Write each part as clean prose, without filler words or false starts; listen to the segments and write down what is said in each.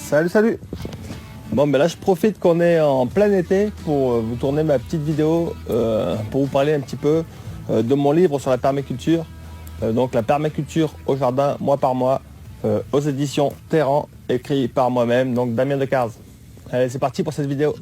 Salut, salut. Bon, ben là, je profite qu'on est en plein été pour vous tourner ma petite vidéo pour vous parler un petit peu de mon livre sur la permaculture. Donc, la permaculture au jardin, mois par mois, aux éditions Terran, écrit par moi-même, donc Damien Decars. Allez, c'est parti pour cette vidéo.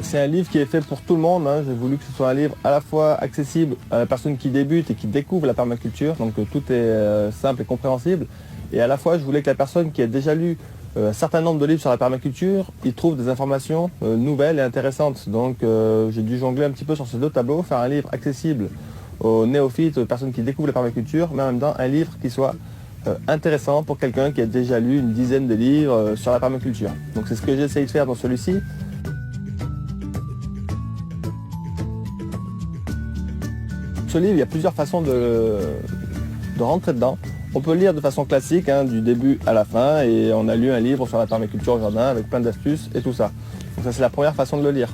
C'est un livre qui est fait pour tout le monde, hein. J'ai voulu que ce soit un livre à la fois accessible à la personne qui débute et qui découvre la permaculture, donc tout est simple et compréhensible. Et à la fois, je voulais que la personne qui a déjà lu un certain nombre de livres sur la permaculture, il trouve des informations nouvelles et intéressantes. Donc j'ai dû jongler un petit peu sur ces deux tableaux, faire un livre accessible aux néophytes, aux personnes qui découvrent la permaculture, mais en même temps un livre qui soit intéressant pour quelqu'un qui a déjà lu une dizaine de livres sur la permaculture. Donc c'est ce que j'ai essayé de faire dans celui-ci. Ce livre, il y a plusieurs façons de rentrer dedans. On peut lire de façon classique, hein, du début à la fin, et on a lu un livre sur la permaculture au jardin avec plein d'astuces et tout ça. Donc ça, c'est la première façon de le lire.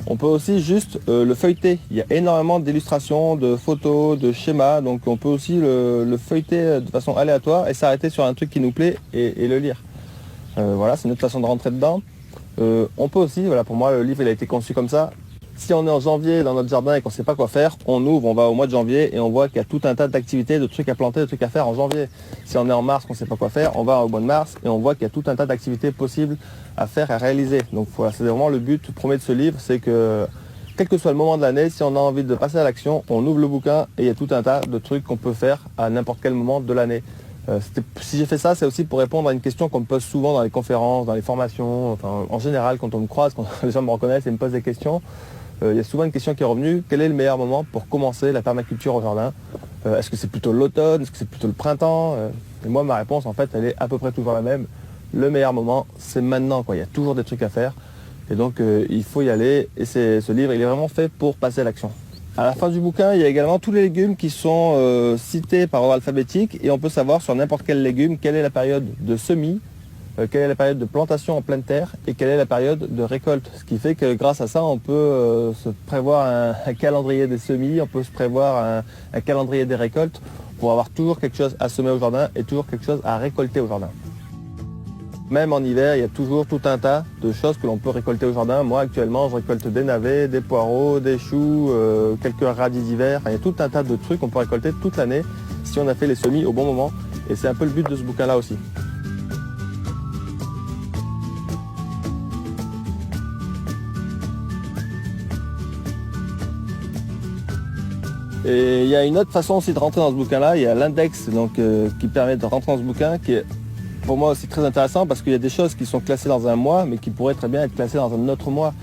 On peut aussi juste le feuilleter. Il y a énormément d'illustrations, de photos, de schémas, donc on peut aussi le feuilleter de façon aléatoire et s'arrêter sur un truc qui nous plaît et le lire. Voilà, c'est une autre façon de rentrer dedans. On peut aussi, voilà, pour moi, le livre il a été conçu comme ça. Si on est en janvier dans notre jardin et qu'on ne sait pas quoi faire, on ouvre, on va au mois de janvier et on voit qu'il y a tout un tas d'activités, de trucs à planter, de trucs à faire en janvier. Si on est en mars, qu'on ne sait pas quoi faire, on va au mois de mars et on voit qu'il y a tout un tas d'activités possibles à faire et à réaliser. Donc voilà, c'est vraiment le but premier de ce livre, c'est que quel que soit le moment de l'année, si on a envie de passer à l'action, on ouvre le bouquin et il y a tout un tas de trucs qu'on peut faire à n'importe quel moment de l'année. Si j'ai fait ça, c'est aussi pour répondre à une question qu'on me pose souvent dans les conférences, dans les formations, enfin, en général quand on me croise, quand les gens me reconnaissent et me posent des questions. Il y a souvent une question qui est revenue, quel est le meilleur moment pour commencer la permaculture au jardin? Est-ce que c'est plutôt l'automne? Est-ce que c'est plutôt le printemps? Et moi, ma réponse, en fait, elle est à peu près toujours la même. Le meilleur moment, c'est maintenant, quoi. Il y a toujours des trucs à faire. Et donc, il faut y aller. Et ce livre, il est vraiment fait pour passer à l'action. À la fin du bouquin, il y a également tous les légumes qui sont cités par ordre alphabétique. Et on peut savoir sur n'importe quel légume, quelle est la période de semis, quelle est la période de plantation en pleine terre et quelle est la période de récolte. Ce qui fait que grâce à ça, on peut se prévoir un calendrier des semis, on peut se prévoir un calendrier des récoltes pour avoir toujours quelque chose à semer au jardin et toujours quelque chose à récolter au jardin. Même en hiver, il y a toujours tout un tas de choses que l'on peut récolter au jardin. Moi, actuellement, je récolte des navets, des poireaux, des choux, quelques radis d'hiver. Enfin, il y a tout un tas de trucs qu'on peut récolter toute l'année si on a fait les semis au bon moment. Et c'est un peu le but de ce bouquin-là aussi. Et il y a une autre façon aussi de rentrer dans ce bouquin-là, il y a l'index qui permet de rentrer dans ce bouquin, qui est pour moi aussi très intéressant parce qu'il y a des choses qui sont classées dans un mois, mais qui pourraient très bien être classées dans un autre mois.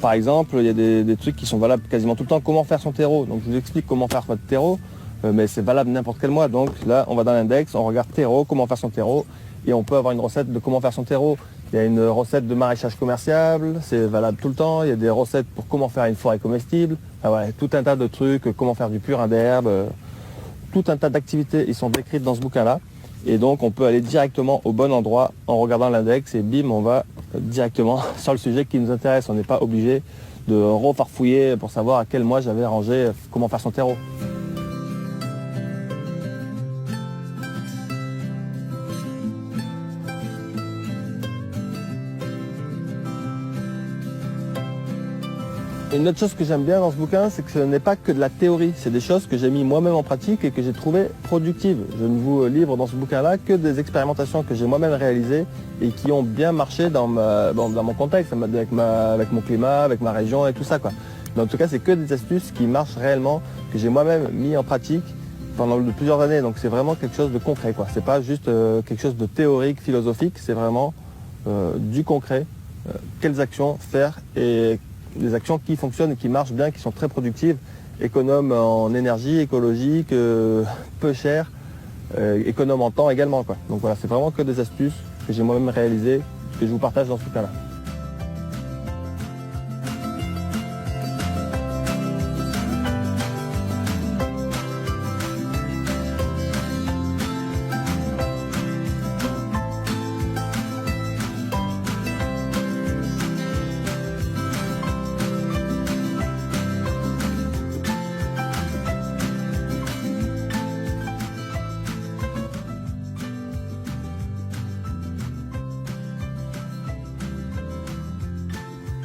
Par exemple, il y a des trucs qui sont valables quasiment tout le temps. Comment faire son terreau? Donc je vous explique comment faire votre terreau, mais c'est valable n'importe quel mois. Donc là, on va dans l'index, on regarde terreau, comment faire son terreau, et on peut avoir une recette de comment faire son terreau. Il y a une recette de maraîchage commercial, c'est valable tout le temps. Il y a des recettes pour comment faire une forêt comestible. Ah ouais, tout un tas de trucs, comment faire du purin d'herbe. Tout un tas d'activités, ils sont décrites dans ce bouquin-là. Et donc on peut aller directement au bon endroit en regardant l'index et bim, on va directement sur le sujet qui nous intéresse. On n'est pas obligé de refarfouiller pour savoir à quel mois j'avais rangé comment faire son terreau. Une autre chose que j'aime bien dans ce bouquin, c'est que ce n'est pas que de la théorie, c'est des choses que j'ai mis moi-même en pratique et que j'ai trouvées productives. Je ne vous livre dans ce bouquin-là que des expérimentations que j'ai moi-même réalisées et qui ont bien marché dans mon contexte, avec mon climat, avec ma région et tout ça, quoi. Mais en tout cas, c'est que des astuces qui marchent réellement, que j'ai moi-même mis en pratique pendant plusieurs années. Donc c'est vraiment quelque chose de concret, quoi. C'est pas juste quelque chose de théorique, philosophique, c'est vraiment du concret. Quelles actions faire et des actions qui fonctionnent et qui marchent bien, qui sont très productives, économes en énergie, écologique, peu cher, économes en temps également, quoi. Donc voilà, c'est vraiment que des astuces que j'ai moi-même réalisées, que je vous partage dans ce bouquin-là.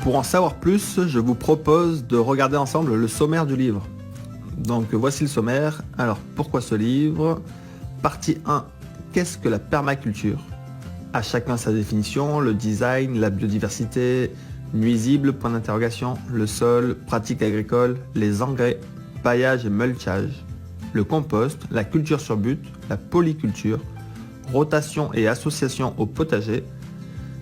Pour en savoir plus, je vous propose de regarder ensemble le sommaire du livre. Donc voici le sommaire. Alors pourquoi ce livre? Partie 1. Qu'est-ce que la permaculture? À chacun sa définition, le design, la biodiversité, nuisible, point d'interrogation, le sol, pratique agricole, les engrais, paillage et mulchage, le compost, la culture sur but, la polyculture, rotation et association au potager,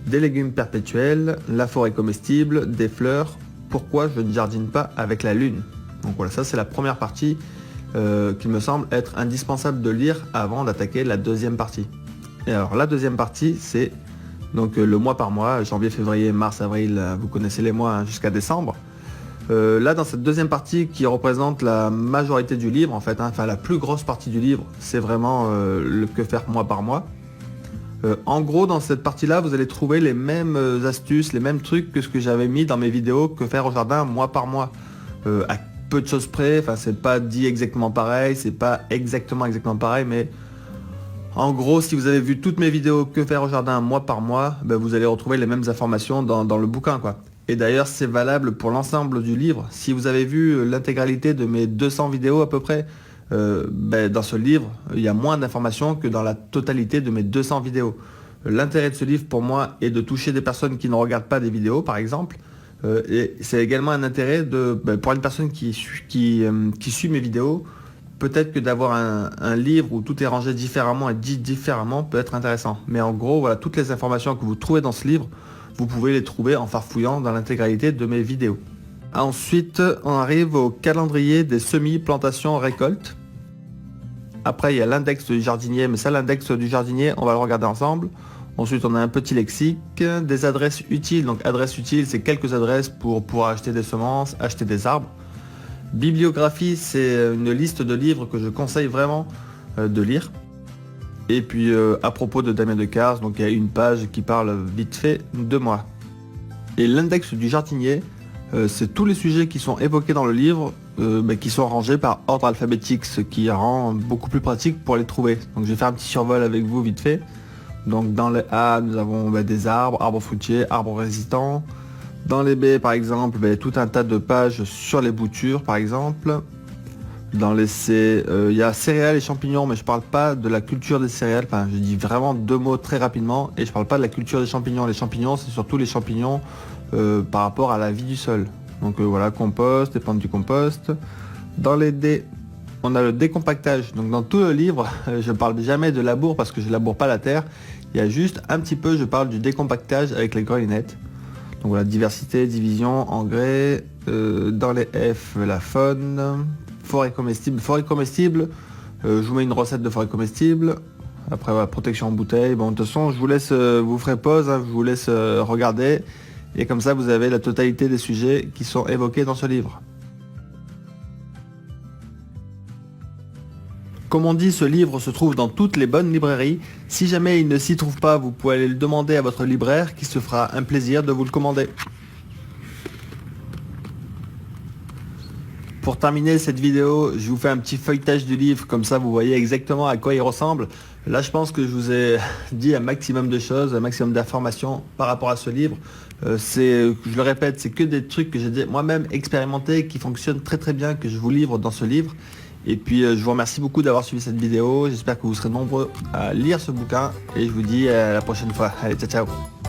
des légumes perpétuels, la forêt comestible, des fleurs, pourquoi je ne jardine pas avec la lune. Donc voilà, ça c'est la première partie qui me semble être indispensable de lire avant d'attaquer la deuxième partie. Et alors la deuxième partie c'est donc le mois par mois, janvier, février, mars, avril, vous connaissez les mois jusqu'à décembre. Là dans cette deuxième partie qui représente la majorité du livre en fait, enfin la plus grosse partie du livre, c'est vraiment le que faire mois par mois. En gros dans cette partie là vous allez trouver les mêmes astuces, les mêmes trucs que ce que j'avais mis dans mes vidéos que faire au jardin mois par mois. À peu de choses près, enfin c'est pas dit exactement pareil, c'est pas exactement pareil, mais en gros si vous avez vu toutes mes vidéos que faire au jardin mois par mois, ben, vous allez retrouver les mêmes informations dans le bouquin quoi. Et d'ailleurs c'est valable pour l'ensemble du livre. Si vous avez vu l'intégralité de mes 200 vidéos à peu près, ben, dans ce livre, il y a moins d'informations que dans la totalité de mes 200 vidéos. L'intérêt de ce livre pour moi est de toucher des personnes qui ne regardent pas des vidéos par exemple. Et c'est également un intérêt pour une personne qui suit mes vidéos, peut-être que d'avoir un livre où tout est rangé différemment et dit différemment peut être intéressant. Mais en gros, voilà, toutes les informations que vous trouvez dans ce livre, vous pouvez les trouver en farfouillant dans l'intégralité de mes vidéos. Ensuite, on arrive au calendrier des semis, plantations, récoltes. Après, il y a l'index du jardinier, mais ça, l'index du jardinier, on va le regarder ensemble. Ensuite, on a un petit lexique, des adresses utiles. Donc, adresses utiles, c'est quelques adresses pour pouvoir acheter des semences, acheter des arbres. Bibliographie, c'est une liste de livres que je conseille vraiment de lire. Et puis, à propos de Damien Decars, donc il y a une page qui parle vite fait de moi. Et l'index du jardinier, c'est tous les sujets qui sont évoqués dans le livre, qui sont rangés par ordre alphabétique, ce qui rend beaucoup plus pratique pour les trouver. Donc, je vais faire un petit survol avec vous vite fait. Donc dans les A, nous avons des arbres, arbres fruitiers, arbres résistants. Dans les B, par exemple, tout un tas de pages sur les boutures, par exemple. Dans les C, il y a céréales et champignons, mais je parle pas de la culture des céréales. Enfin, je dis vraiment deux mots très rapidement, et je parle pas de la culture des champignons. Les champignons, c'est surtout les champignons par rapport à la vie du sol. Donc voilà, compost, les plantes du compost. Dans les D, on a le décompactage. Donc dans tout le livre, je ne parle jamais de labour parce que je ne laboure pas la terre. Il y a juste un petit peu, je parle du décompactage avec les grelinettes. Donc voilà, diversité, division, engrais. Dans les F, la faune. Forêt comestible. Forêt comestible, je vous mets une recette de forêt comestible. Après, voilà, protection en bouteille. Bon, de toute façon, je vous laisse, vous ferez pause, je vous laisse regarder. Et comme ça, vous avez la totalité des sujets qui sont évoqués dans ce livre. Comme on dit, ce livre se trouve dans toutes les bonnes librairies. Si jamais il ne s'y trouve pas, vous pouvez aller le demander à votre libraire qui se fera un plaisir de vous le commander. Pour terminer cette vidéo, je vous fais un petit feuilletage du livre, comme ça vous voyez exactement à quoi il ressemble. Là je pense que je vous ai dit un maximum de choses, un maximum d'informations par rapport à ce livre. Je le répète, c'est que des trucs que j'ai moi-même expérimenté, qui fonctionnent très très bien, que je vous livre dans ce livre. Et puis je vous remercie beaucoup d'avoir suivi cette vidéo, j'espère que vous serez nombreux à lire ce bouquin et je vous dis à la prochaine fois. Allez, ciao ciao.